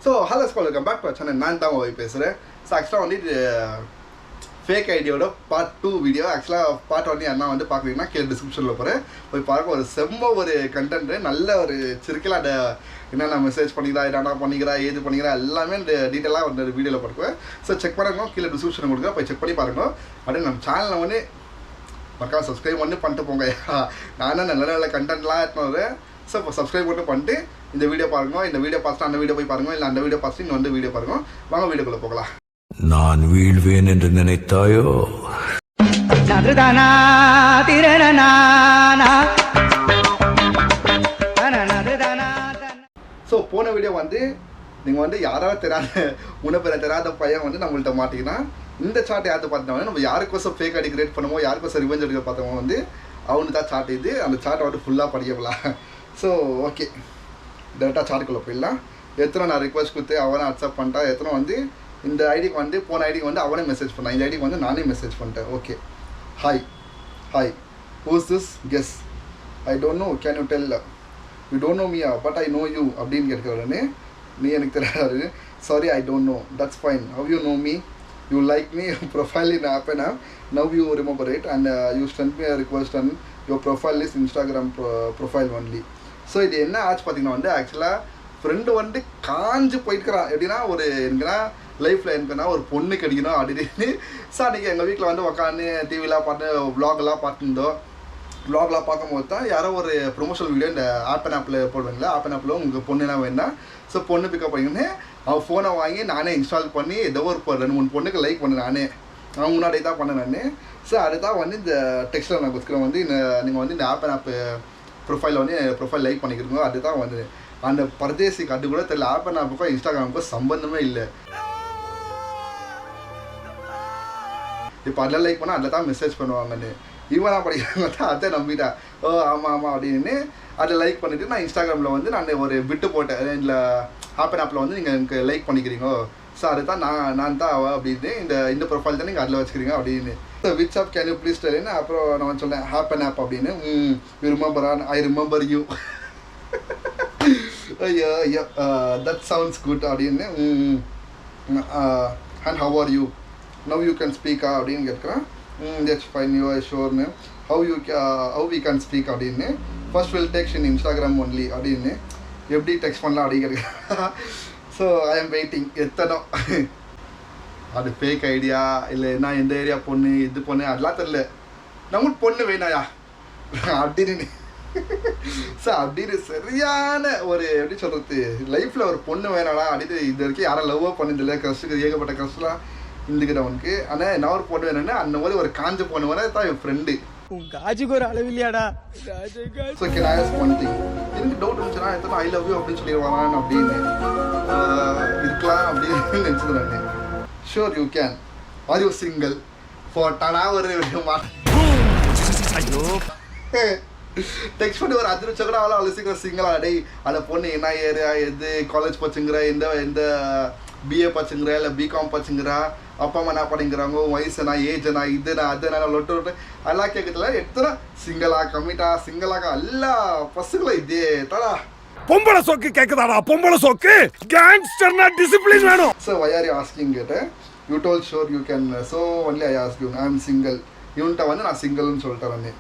So hello school welcome back to channel. நான் தான் போய் பேசுகிறேன். ஸோ ஆக்சுவலாக வந்து ஃபேக் ஐடியோட பார்ட் 2 வீடியோ ஆக்சுவலாக பார்ட் 1 அண்ணா வந்து பார்க்குறீங்கன்னா கீழே டிஸ்கிரிப்ஷனில் போகிறேன் போய் பார்க்க. ஒரு செம்ம ஒரு கண்டென்ட்டு, நல்ல ஒரு சிறுக்கில் அதை என்னென்ன மெசேஜ் பண்ணிக்கிறா, என்னென்ன பண்ணிக்கிறா, ஏது பண்ணிக்கிறா எல்லாமே இந்த டீட்டெயிலாக வந்து வீடியோவில் பார்க்குவேன். ஸோ செக் பண்ணுங்க, கீழே டிஸ்கிரிப்ஷன் கொடுக்குறேன், போய் செக் பண்ணி பாருங்க. அப்படியே நம்ம சேனலில் வந்து மறக்காம சப்ஸ்கிரைப் பண்ணிட்டு போங்க. நானும் நல்ல நல்ல கண்டென்ட்லாம் எடுத்துன்னு வரேன். ஸோ இப்போ சப்ஸ்கிரைப் மட்டும் பண்ணிட்டு இந்த வீடியோ பாருங்க. இந்த வீடியோ பார்த்துட்டு அந்த வீடியோ போய் பாருங்க, இல்லை அந்த வீடியோ பார்த்துட்டு இங்கே வந்து வீடியோ பாருங்க. வாங்க வீடியோக்குள்ளே போகலாம். நான் வீழ்வேன் என்று நினைத்தாயோ? ஸோ போன வீடியோ வந்து நீங்கள் வந்து யாராவது தெரியாத முன்னப்பேர தெரியாத பையன் வந்து நம்மள்கிட்ட மாட்டிங்கன்னா இந்த சார்ட் யார்த்து பார்த்தோம்னா நம்ம யாருக்கோசம் ஃபேக் ஐடி கிரியேட் பண்ணுமோ, யாருக்கோசம் ரிவெஞ்ச் எடுக்க பார்த்தோமோ வந்து அவனு தான் சார்ட். இது அந்த சார்ட்டை வந்து ஃபுல்லாக படிக்கலாம். ஸோ ஓகே, டேரெக்டாக சார்ட்டுக்குள்ளே போயிடலாம். எத்தனை நான் ரிக்வஸ்ட் கொடுத்து அவனை அக்செப்ட் பண்ணிட்டேன், எத்தனை வந்து இந்த ஐடிக்கு வந்து போன ஐடிக்கு வந்து அவனே மெசேஜ் பண்ணான், இந்த ஐடிக்கு வந்து நானே மெசேஜ் பண்ணிட்டேன். Okay, hi who's this guess, I don't know, can you tell, you don't know மீயா பட் ஐ நோ யூ அப்படின்னு கேட்க உடனே நீ எனக்கு தெரியாது, sorry I don't know, that's fine, how you know me, you like me, your profile in app and app, now you remember it and you sent me a request and your profile is Instagram profile only. So இது என்ன ஆச்சு பார்த்தீங்கன்னா வந்து ஆக்சுவலாக friend வந்து காஞ்சு போயிட்டுக்கிறான். எப்படின்னா ஒரு எனக்குன்னா லைஃப்பில் எனக்குன்னா ஒரு பொண்ணு கிடைக்கணும் அப்படின்னு. ஸோ அன்றைக்கி எங்கள் வீட்டில் வந்து உட்காந்து டிவிலாம் பார்த்து வ்ளாகெல்லாம் பார்த்துருந்தோம். வ்ளாக்லாம் பார்க்கும்போது தான் யாரோ ஒரு ப்ரொமோஷனல் வீடியோ இந்த ஆப்பில் போடுவாங்களே, ஆப்பில் உங்களுக்கு பொண்ணுனா வேணா, ஸோ பொண்ணு பிக்கப் பண்ணிங்கன்னு அவன் ஃபோனை வாங்கி நானே இன்ஸ்டால் பண்ணி ஏதோ ஒரு 2-3 பொண்ணுக்கு லைக் பண்ணேன் நானே. அவன் முன்னாடி தான் பண்ணேன் நான். ஸோ அதுதான் வந்து இந்த டெக்ஸ்ட்டில் நான் கொடுக்குறேன் வந்து நீங்கள் வந்து இந்த ஆப் ப்ரொஃபைலில் வந்து ப்ரொஃபைல் லைக் பண்ணிக்கிறீங்க. அதுதான் வந்து அந்த பரதேசிக்கு அது கூட தெரியல. ஆப்புக்கும் இன்ஸ்டாகிராமுக்கும் சம்பந்தமே இல்லை. இப்போ அதில் லைக் பண்ணால் அதில் தான் மெசேஜ் பண்ணுவாங்கன்னு இவனா படிக்கிறாங்க தான் அதை நம்பிட்டா. ஓ ஆமாம் அப்படின்னு அதை லைக் பண்ணிவிட்டு நான் இன்ஸ்டாகிராமில் வந்து நான் ஒரு விட்டு போட்டேன். இதில் ஆப்பில் வந்து நீங்கள் எனக்கு லைக் பண்ணிக்கிறீங்க, ஸோ அது தான் நான் தான் அவள் அப்படின்னு இந்த ப்ரொஃபைல் தான் நீங்கள் அதில் வச்சுக்கிறீங்க அப்படின்னு. So which app can you please டெல்லுன்னு அப்புறம் நான் சொன்னேன் ஆப் அப்படின்னு. You remember I remember you, ஐயோ ஐயோ தட் சவுண்ட்ஸ் குட் அப்படின்னு. And how are you, now you can ஸ்பீக்கா அப்படின்னு கேட்குறேன். தட்ஸ் ஃபைன், யூ ஆர் ஷோர்னு. ஹவ் வி கேன் ஸ்பீக் அப்படின்னு. First will text in Instagram only அப்படின்னு. எப்படி டெக்ஸ்ட் பண்ணலாம் அப்படின்னு கேட்குறேன். So I am waiting. எத்தனோ அது ஃபேக் ஐடியா இல்லை நான் எந்த ஏரியா பொண்ணு இது பொண்ணு அதெல்லாம் தெரில, நம்மளுக்கு பொண்ணு வேணாயா அப்படின்னு. ஸோ அப்படின்னு சரியான ஒரு எப்படி சொல்கிறது, லைஃப்பில் ஒரு பொண்ணு வேணாடா அப்படின்னு. இது வரைக்கும் யாரும் லவ்வோ பண்ணதில்லை, க்ரஷ்ஷுக்கு ஏகப்பட்ட க்ரஷ்லாம் இருந்துக்கிட்டவனுக்கு. ஆனால் என்ன ஒரு பொண்ணு வேணும்னா அந்த மாதிரி ஒரு காஞ்ச பொண்ணு வேணா தான் என் ஃப்ரெண்டு. காஜுக்கு ஒரு அளவில்லையாடா. So can I ask one thing, எனக்கு டவுட் இருந்துச்சுன்னா எத்தனை ஐ லவ் யூ அப்படின்னு சொல்லிடுவான் அப்படின்னு இருக்கலாம் அப்படின்னு நினச்சிக்கிறேன் நான். Sure you can. Are you single போட்டானா ஒரு டெக்ஸ்ட் பண்ணி ஒரு 5 நிமிஷம் கூட அவ்வளோ சீக்கிரம் சிங்கிளா அடை அந்த பொண்ணு என்ன ஏரியா, எது காலேஜ் பச்சுங்கிற, எந்த பிஏ பச்சுங்கிற இல்லை பிகாம் பச்சுங்கிறா, அப்பா அம்மா என்ன பண்ணிங்கிறாங்க, வயசுனா ஏஜ்னா இதுனா அதுனா லொட்டு அதெல்லாம் கேட்கறதுல எத்தனை சிங்கிளா கம்மிட்டா சிங்கிளாக எல்லா பசங்களும் இதே தடா. பொம்பளை சோக்கு கேக்குதாடா, பொம்பளை சோக்கு கேங்ஸ்டர்னா டிசிப்ளின் வேணும். So why are you asking கேட்டேன். You told sure you can, so only I ask you I am single. இவன்கிட்ட வந்து நான் சிங்கிள்னு சொல்லிட்டேன் நான்.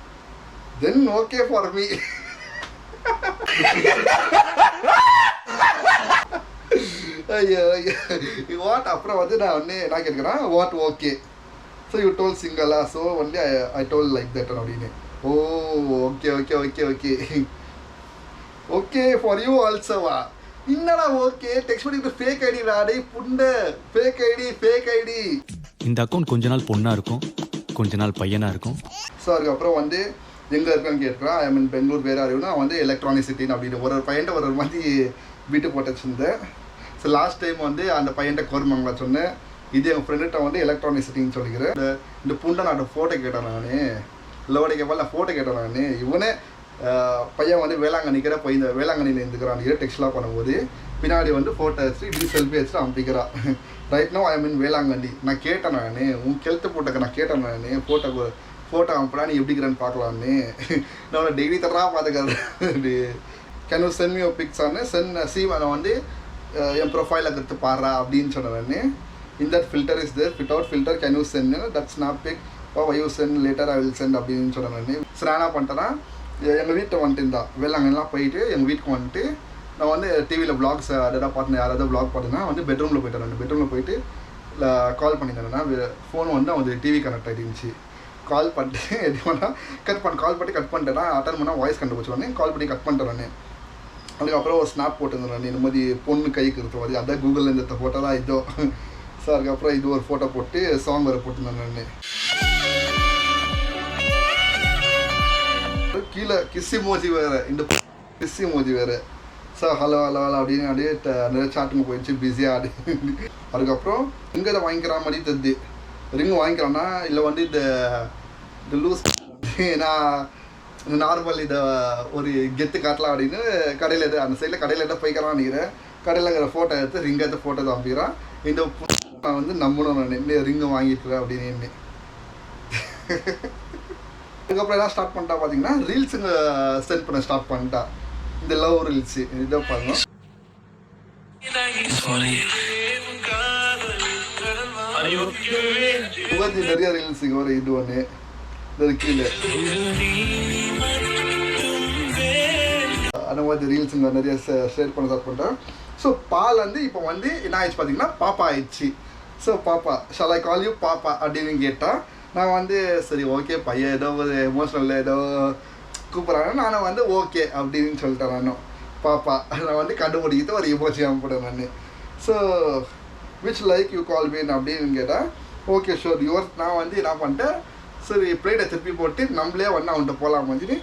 Then okay for me. ஐயோ வாட் அப்புறம் வந்து நான் வந்து என்ன கேட்குறேன், what okay. So you told சிங்கிளா, so only I told like that அப்படின்னு. Oh okay okay okay okay okay for you ஆல்சோவா. என்னடா ஓகே டெக்ஸ்ட் பண்ணிட்டு ஃபேக் ஐடி ராடே புண்டை, ஃபேக் ஐடி. இந்த அக்கௌண்ட் கொஞ்ச நாள் பொண்ணா இருக்கும், கொஞ்ச நாள் பையனா இருக்கும். ஸோ அதுக்கப்புறம் வந்து எங்கே இருக்கான்னு கேட்குறான். ஐ மீன் பெங்களூர் வேறு அறிவுனா வந்து எலக்ட்ரானிக் சிட்டின்னு அப்படின்னு ஒரு பையன்ட்ட ஒரு மாதிரி வீட்டு போட்டு வச்சுருந்தேன். ஸோ லாஸ்ட் டைம் வந்து அந்த பையன்ட்ட கோர்மங்களா சொன்னேன், இது எங்கள் ஃப்ரெண்டுகிட்ட வந்து எலக்ட்ரானிக் சிட்டின்னு சொல்லிக்கிறேன். இந்த புண்டை நான் ஃபோட்டோ கேட்டேன் நான், லோட கேட்பால் நான் ஃபோட்டோ கேட்டேன் நான். இவனே பையன் வந்து வேளாங்கண்ணிக்கிற போய் இந்த வேளாங்கண்ணியில் இருந்துக்கிறான் டெக்ஸ்ட்லாம் பண்ணும்போது பின்னாடி வந்து ஃபோட்டோ வச்சுட்டு இப்படி செல்ஃபி வச்சுட்டு அனுப்பிக்கிறான். ரைட் நோ ஐ மீன் வேளாங்கண்ணி. நான் கேட்டேன் நான், உன் கெழுத்து போட்டக்க நான் கேட்டேன் நான் ஃபோட்டோ அனுப்புனா நீ எப்படிக்கிறேன்னு பார்க்கலான்னு. நான் டெய்லி தரா பார்த்துக்கிறேன். Can you send me your pics ஆன்னு சென்ட் சி. நான் வந்து என் ப்ரொஃபைல் எடுத்து பாடுறா அப்படின்னு சொன்னேன். இந்த filter is there, without filter can you send that snap pic why you send later I will send அப்படின்னு சொன்னேன். சரி நான் என்ன பண்ணிட்டேன்னா எங்கள் வீட்டை வந்துட்டு இருந்தா வேளாங்கல்லாம் போயிட்டு எங்கள் வீட்டுக்கு வந்துட்டு நான் வந்து டிவியில் வ்ளாக்ஸ் அதாவது பார்த்தேன், யாராவது வ்ளாக் பார்த்தேன்னா வந்து பெட்ரூமில் போயிட்டேன். பெட்ரூமில் போயிட்டு கால் பண்ணியிருந்தேன்னா ஃபோன் வந்து அவங்க டிவி கனெக்ட் ஆகிருந்துச்சு. கால் பண்ணிட்டு எது பண்ணால் கால் பண்ணி கட் பண்ணிட்டேன்னா அட்டன் பண்ணால் வாய்ஸ் கண்டுபிடிச்சோடனே கால் பண்ணி கட் பண்ணிட்டேன். அதுக்கப்புறம் ஒரு ஸ்னாப் போட்டுருந்தேன் இந்த மாதிரி பொண்ணு கைக்கு இருக்கிற மாதிரி, அதான் கூகுளில் இந்த ஃபோட்டோ தான் இதோ. ஸோ அதுக்கப்புறம் இது ஒரு ஃபோட்டோ போட்டு சாங் வேறு போட்டிருந்தேன் நான். கீழே கிஸ்ஸி மோஜி வேறு, இந்த கிஸ்ஸி மோஜி வேறு. ஸோ ஹலோ ஹலோ ஹலோ அப்படின்னு அப்படியே நிறைய சாட்டுங்க போயிடுச்சு பிஸியாக அப்படி. அதுக்கப்புறம் இங்கே இதை வாங்கிக்கிற மாதிரி தெரிஞ்சு ரிங் வாங்கிக்கலாம்னா இல்லை வந்து இந்த லூஸ் நான் இந்த நார்மல் இதை ஒரு கெத்து காட்டலாம் அப்படின்னு கடையில் எது அந்த சைடில் கடையில் எதாவது போய்க்கலாம் நினைக்கிறேன். கடையில் இருக்கிற ஃபோட்டோ எடுத்து ரிங் எடுத்து ஃபோட்டோ தான் அனுப்பிக்கிறேன். இந்த நான் வந்து நம்பணும் நான் இந்த ரிங்கு வாங்கியிருக்கிறேன் அப்படின்னு. அதுக்கப்புறம் எல்லாம் ஸ்டார்ட் பண்ணிட்டா பார்த்தீங்கன்னா ரீல்ஸுங்க சென்ட் பண்ண ஸ்டார்ட் பண்ணிட்டா. இந்த லவ் ரீல்ஸு இதை பாருங்க. நிறைய ரீல்ஸுங்க ஒரு இது ஒன்று கீழே அந்த மாதிரி ரீல்ஸுங்க நிறைய ஷேர் பண்ண ஸ்டார்ட் பண்ணிட்டேன். ஸோ பால் வந்து இப்போ வந்து என்ன ஆயிடுச்சு பார்த்தீங்கன்னா பாப்பா ஆயிடுச்சு. ஸோ பாப்பா ஷால் ஐ கால் யூ பாப்பா அப்படின்னு கேட்டால் நான் வந்து சரி ஓகே பையன் ஏதோ ஒரு எமோஷனல் ஏதோ கூப்பிட்றாங்க, நானும் வந்து ஓகே அப்படின்னு சொல்லிட்டேன். நானும் பாப்பா நான் வந்து கண்டுபிடிக்கிட்டு ஒரு எமோஜி அனுப்பிட்டேன் நான். So which like you call mean அப்படின்னு கேட்டால் ஓகே ஷோர் யுவர். நான் வந்து என்ன பண்ணிட்டேன், சரி பிளேட்டை திருப்பி போட்டு நம்மளே வந்து அவன்கிட்ட போகலாம் வந்து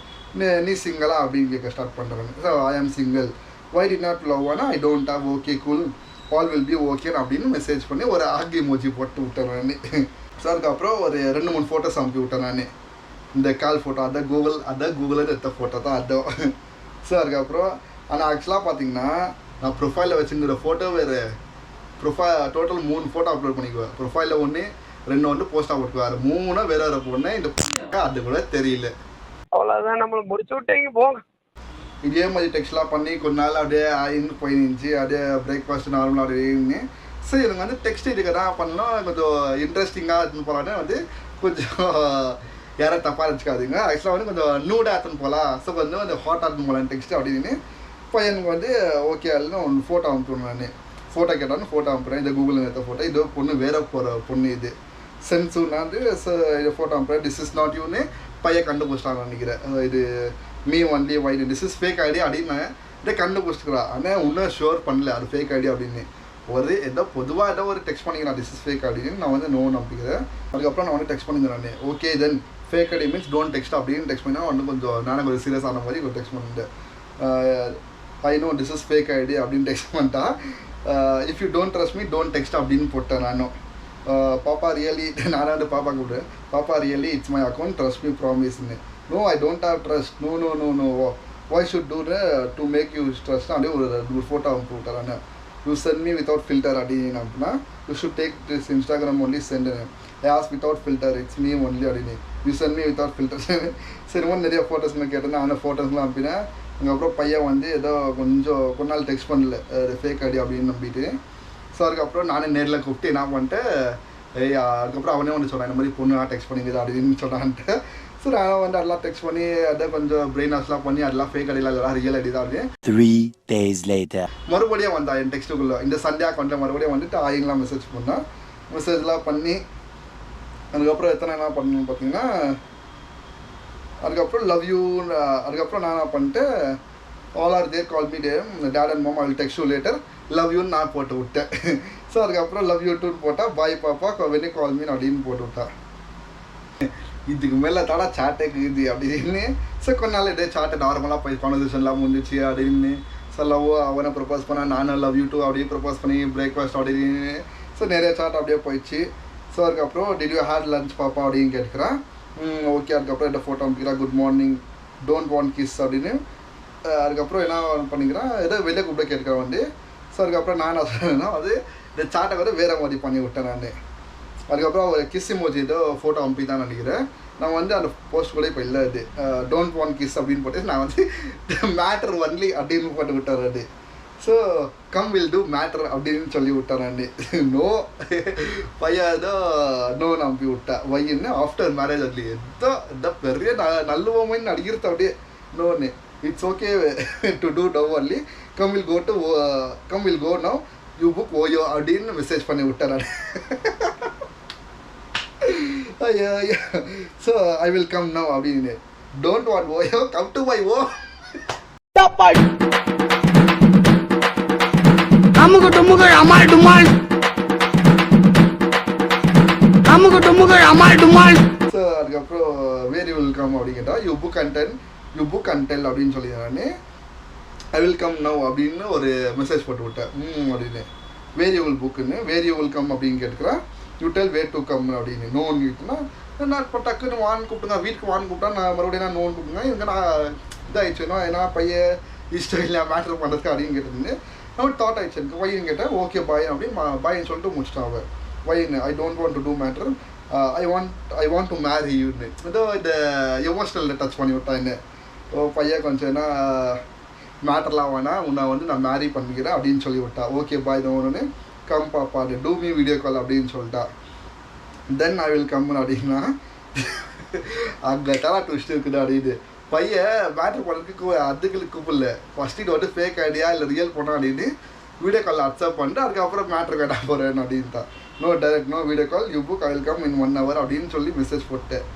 நீ சிங்கிளா அப்படின்னு கேட்க ஸ்டார்ட் பண்ணுறேன். So I am single, why did not love ஆனால் I don't have, okay cool, all will be okay அப்படின்னு மெசேஜ் பண்ணி ஒரு ஆகி மோஜி போட்டு விட்டேன் நான். ஸோ அதுக்கப்புறம் ஒரு 2-3 ஃபோட்டோஸ் அனுப்பி விட்டேன் நான். இந்த கால் ஃபோட்டோ அதான் கூகுளில் எடுத்த ஃபோட்டோ தான் அதுவும். ஸோ அதுக்கப்புறம் ஆனால் ஆக்சுவலாக பார்த்தீங்கன்னா நான் ப்ரொஃபைலில் வச்சுருக்கிற ஃபோட்டோ வேறு டோட்டல் 3 ஃபோட்டோ அப்லோட் பண்ணிக்குவேன். ப்ரொஃபைலில் 1 2 வந்து போஸ்ட்டாக போட்டுக்குவார், 3 வேறு பொண்ணு இந்த அது கூட தெரியல. அவ்வளோதான் நம்மளை முடிச்சு விட்டீங்க போங்க. இதே மாதிரி டெக்ஸ்ட்லாம் பண்ணி கொஞ்ச நாள் அப்படியே ஆயின்னு போயிருந்துச்சு. அப்படியே பிரேக்ஃபாஸ்ட் நார்மலாக அப்படியே. சரி எனக்கு வந்து டெக்ஸ்ட் இதுக்கு தான் பண்ணோம், கொஞ்சம் இன்ட்ரெஸ்டிங்காக எடுத்துன்னு போகலான்னு வந்து கொஞ்சம் யாரும் தப்பாக வச்சுக்காதுங்க. ஆக்சுவலாக வந்து கொஞ்சம் நூடாக எடுத்துன்னு போகலாம், ஸோ கொஞ்சம் கொஞ்சம் ஹாட்டாக எடுத்துன்னு போகலாம் டெக்ஸ்ட் அப்படின்னு பையனுக்கு வந்து ஓகே அதுன்னு ஒன்று ஃபோட்டோ அனுப்பிடுவேன் நான். ஃபோட்டோ கேட்டாலும் ஃபோட்டோ அனுப்புகிறேன். இந்த கூகுளில் எடுத்த ஃபோட்டோ, இது பொண்ணு வேற போகிற பொண்ணு இது சென்ஸுன்னா வந்து இதை ஃபோட்டோ அனுப்புகிறேன். திஸ் இஸ் நாட் யூன்னு பையன் கண்டுபிடிச்சிட்டான்னு நினைக்கிறேன். இது me only why this is fake ID அப்படின்னு இதை கண்டுபிடிச்சிக்கிறா. ஆனால் இன்னும் ஷோர் பண்ணல அது ஃபேக் ஐடி அப்படின்னு. ஒரு ஏதோ பொதுவாக ஏதோ ஒரு டெக்ஸ்ட் பண்ணிக்கிறேன் திஸ் இஸ் ஃபேக் அப்படின்னு நான் வந்து நோ நம்பிக்கிறேன். அதுக்கப்புறம் நான் வந்து டெக்ஸ்ட் பண்ணிக்கிறேன் நான். Okay then fake ID means don't text அப்படின்னு டெக்ஸ்ட் பண்ணால் வந்து கொஞ்சம் நானும் கொஞ்சம் சீரியஸ் ஆன மாதிரி ஒரு டெக்ஸ்ட் பண்ணிட்டேன். I know this is fake ID அப்படின்னு டெக்ஸ்ட் பண்ணிட்டா. If you don't trust me don't text அப்படின்னு போட்டேன் நானும். பாப்பா ரியலி நான் வந்து பாப்பா கூப்பிடுறேன். பாப்பா really it's my account trust me ப்ராமிஸ்ன்னு. No I don't have trust, no no no no why should do to make you trust அப்படியே ஒரு ஃபோட்டோ அனுப்பி விட்டாரானே. You send me without filter அப்படின்னு அப்படின்னா you should take this Instagram only sent as without filter it's me only அப்படின்னு. You send me without filter. சரி மாதிரி நிறைய ஃபோட்டோஸ்லாம் கேட்டேன். அந்த ஃபோட்டோஸ்லாம் அனுப்பினேன். அதுக்கப்புறம் பையன் வந்து ஏதோ கொஞ்ச நாள் டெக்ஸ்ட் பண்ணல ஃபேக் ஐடி அப்படின்னு நம்பிட்டு. ஸோ அதுக்கப்புறம் நானே நேரில் கூப்பிட்டு என்ன பண்ணிட்டேன், அதுக்கப்புறம் அவனே வந்து சொன்னான் இந்த மாதிரி பொண்ணு டெக்ஸ்ட் பண்ணிக்குது அப்படின்னு சொன்னான்ட்டு. ஸோ நான் வந்து அதெல்லாம் டெக்ஸ்ட் பண்ணி அதை கொஞ்சம் பிரெயின் வாஷ்லாம் பண்ணி அதெல்லாம் ஃபேக் ஐடியில் அதெல்லாம் ரியல் ஐடி தான். 3 days later மறுபடியும் வந்தா என் டெக்ஸ்ட்டுக்குள்ளே இந்த சண்டே அக்கௌண்ட்டில் மறுபடியும் வந்துட்டு ஆயிங்கெலாம் மெசேஜ் பண்ணால் மெசேஜ்லாம் பண்ணி அதுக்கப்புறம் எத்தனை என்ன பண்ணணும்னு பார்த்தீங்கன்னா அதுக்கப்புறம் லவ் யூ. அதுக்கப்புறம் நான் என்ன பண்ணிட்டேன், all are there call me dad and mom I will text you later love யூன்னு நான் போட்டு விட்டேன். ஸோ அதுக்கப்புறம் லவ் யூ டூன்னு போட்டால் பாய் பாப்பா வெனி கால் மீன் அப்படின்னு போட்டு விட்டா. இதுக்கு மேலே தாடா சாட்டே இருக்குது அப்படின்னு. ஸோ கொஞ்ச நாள் இதே சாட்டை நார்மலாக போய் கான்வர்சேஷன்லாம் முடிஞ்சிச்சு அப்படின்னு. ஸோ லவ் அவனை ப்ரப்போஸ் பண்ணால் நானும் லவ் யூ டூ அப்படியே ப்ரப்போஸ் பண்ணி பிரேக்ஃபாஸ்ட் அப்படின்னு. ஸோ நிறைய சாட் அப்படியே போயிடுச்சு. ஸோ அதுக்கப்புறம் டிட் யூ ஹேட் லஞ்ச் பாப்பா அப்படின்னு கேட்குறான். ஓகே. அதுக்கப்புறம் என்ன ஃபோட்டோ அனுப்பிக்கிறா, good morning don't want kiss அப்படின்னு. அதுக்கப்புறம் என்ன பண்ணிக்கிறான், ஏதோ வெளியே கூப்பிட கேட்குறான் வந்து. ஸோ அதுக்கப்புறம் நான் என்ன சொன்னேன்னா அது இந்த சாட்டை வந்து வேறு மாதிரி பண்ணி விட்டேன் நான். அதுக்கப்புறம் ஒரு கிஸ் இமோஜி ஏதோ ஃபோட்டோ அனுப்பி தான் நினைக்கிறேன். நான் வந்து அந்த போஸ்ட் கூட இப்போ இல்லை அது டோன்ட் வாண்ட் கிஸ் அப்படின்னு போட்டு நான் வந்து மேட்டர் ஒன்லி அப்படின்னு போட்டு விட்டார் அது. So come will do matter அப்படின்னு சொல்லி விட்டாராண்டி. நோ பையன் ஏதோ நோ நம்பி விட்டா வையின்னு ஆஃப்டர் மேரேஜ் அதுல ஏதோ இந்த பெரிய நல்லவோமைன்னு நடிக்கிறது அப்படியே நோன்னு இட்ஸ் ஓகே டு டூ டவ் only come will go now you book OYO அப்படின்னு மெசேஜ் பண்ணி விட்டாராண்டி. ஐயோ so I will come now அப்படின்னு don't want OYO come to my oh. அமுகு டுமுகு அமால் டுமால் அமுகு டுமுகு அமால் டுமால். ஸோ அதுக்கப்புறம் வேர் யூ வில் கம் அப்படின்னு கேட்டால் யூ புக் அண்ட் டெல் அப்படின்னு சொல்லிடுறானே. ஐ வில் கம் நவ் அப்படின்னு ஒரு மெசேஜ் போட்டு விட்டேன் அப்படின்னு. வேர் யூ வில் புக்குன்னு வேர் யூ வில் கம் அப்படின்னு கேட்டுக்கிறேன். You tell where to come அப்படின்னு நோன் கேட்டுனா நான் இப்போ டக்குன்னு வான்னு கூப்பிட்டுங்க வீட்டுக்கு வான்னு கூப்பிட்டா நான் மறுபடியும் நான் நோன் கூப்பிட்டுங்க இவங்க நான் இதாகிடுச்சுன்னா ஏன்னா பையன் இஷ்டம் இல்லை மேட்ரு பண்ணுறதுக்கு அப்படின்னு கேட்டிருந்தேன். நான் தாட் ஆயிடுச்சு எனக்கு பையன் கேட்டேன் ஓகே பாய் அப்படின்னு பாயின்னு சொல்லிட்டு முடிச்சிட்டான் அவன். பையன் I don't want to do matter I want to marry யூன்னு ஏதோ இந்த எமோஷ்னலில் டச் பண்ணி விட்டான் என்ன. ஓ பையன் கொஞ்சம் என்ன மேட்டர்லாம் வேணாம் உன்னை வந்து நான் மேரி பண்ணிக்கிறேன் அப்படின்னு சொல்லி விட்டா. ஓகே பாய் தான் ஒன்று கம் பாப்பா டூ மீ வீடியோ கால் அப்படின்னு சொல்லிட்டா. தென் ஐ வில் கம் அப்படின்னா அங்கே தலா ட்விஸ்ட் இருக்குது அப்படின்னு. பையன் மேட்ரு பண்ணுறதுக்கு அதுகளுக்கு கூப்பிடல ஃபஸ்ட் இது வந்து ஃபேக் ஐடியா இல்லை ரியல் பண்ணா அப்படின்னு வீடியோ காலில் அக்செப்ட் பண்ணிட்டு அதுக்கப்புறம் மேட்ரு கேட்டா போகிறேன் அப்படின்ட்டா. No direct no video call you book I will come in 1 hour அப்படின்னு சொல்லி மெசேஜ் போட்டேன்.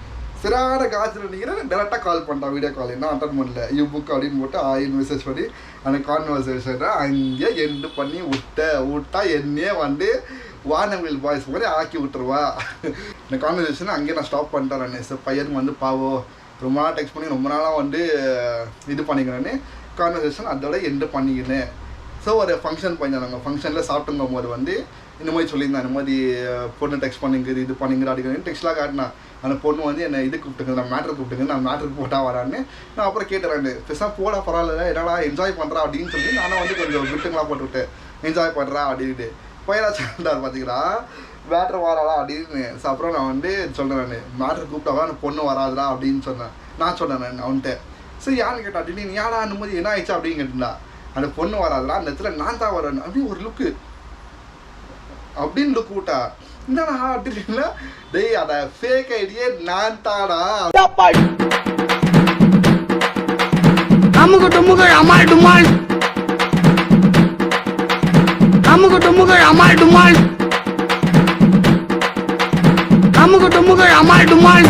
சிறான காய்ச்சல் நினைக்கிறேன் டேரெக்டாக கால் பண்ணிட்டான் வீடியோ கால் என்ன அட்டன் பண்ணல யூ புக் அப்படின்னு போட்டு ஆயின்னு மெசேஜ் பண்ணி அந்த கான்வர்சேஷனை அங்கேயே எண்டு பண்ணி விட்டா என்னையே வந்து வானவில் பாய்ஸ் மாதிரி ஆக்கி விட்டுருவா. இந்த கான்வர்சேஷனை அங்கேயே நான் ஸ்டாப் பண்ணிட்டேன். சார் பையனுக்கு வந்து பாவம் ரொம்ப நாளாக டெக்ஸ்ட் பண்ணி ரொம்ப நாளாக வந்து இது பண்ணிக்கிறேன்னு கான்வர்சேஷன் அதோட எண்டு பண்ணிக்கினேன். ஸோ ஒரு ஃபங்க்ஷன் பண்ணியிருந்தாங்க. ஃபங்க்ஷனில் சாப்பிட்டுங்கும் போது வந்து இந்த மாதிரி சொல்லியிருந்தேன் இந்த மாதிரி பொண்ணு டெக்ஸ்ட் பண்ணிங்கிறது இது பண்ணிங்கிற அடிக்கிறேன் டெக்ஸ்ட்லாம் காட்டினேன். அந்த பொண்ணு வந்து என்னை இது கூப்பிட்டுங்க நான் மேட்ரு கூப்பிட்டுங்க நான் மேட்ருக்கு போட்டால் வரான்னு நான் அப்புறம் கேட்டுறேன். பெருசாக போட பரவாயில்ல என்னடா என்ஜாய் பண்ணுறா அப்படின்னு சொல்லி நானும் வந்து கொஞ்சம் விட்டுங்களாம் போட்டுவிட்டேன் என்ஜாய் பண்ணுறா அப்படின்ட்டு. பையனா சொல்லிட்டார் பார்த்தீங்களா மேட்ரு வராடா அப்படின்னு. ஸோ அப்புறம் நான் வந்து சொல்கிறேன் மேட்ரு கூப்பிட்டாவா அந்த பொண்ணு வராதுடா அப்படின்னு சொன்னேன். நான் சொன்னேன் அவன்கிட்ட. ஸோ யாருன்னு கேட்டா அப்படின்னு நீ யாரா அந்த மாதிரி என்ன ஆயிடுச்சா அப்படின்னு கேட்டுருந்தா. அந்த பொண்ணு வராதுடா அந்த இடத்துல நான் தான் வரேன் அப்படின்னு ஒரு லுக்கு அப்படின்னு லுக் விட்டா. என்னடா அப்படின்னா டேய் அத ஃபேக் ஐடியே நான் தாடா. அமுகு டுமுகு அமால் டுமால் அமுகு டுமுகு அமால் டுமால் அமுகு டுமுகு அமால் டுமால்.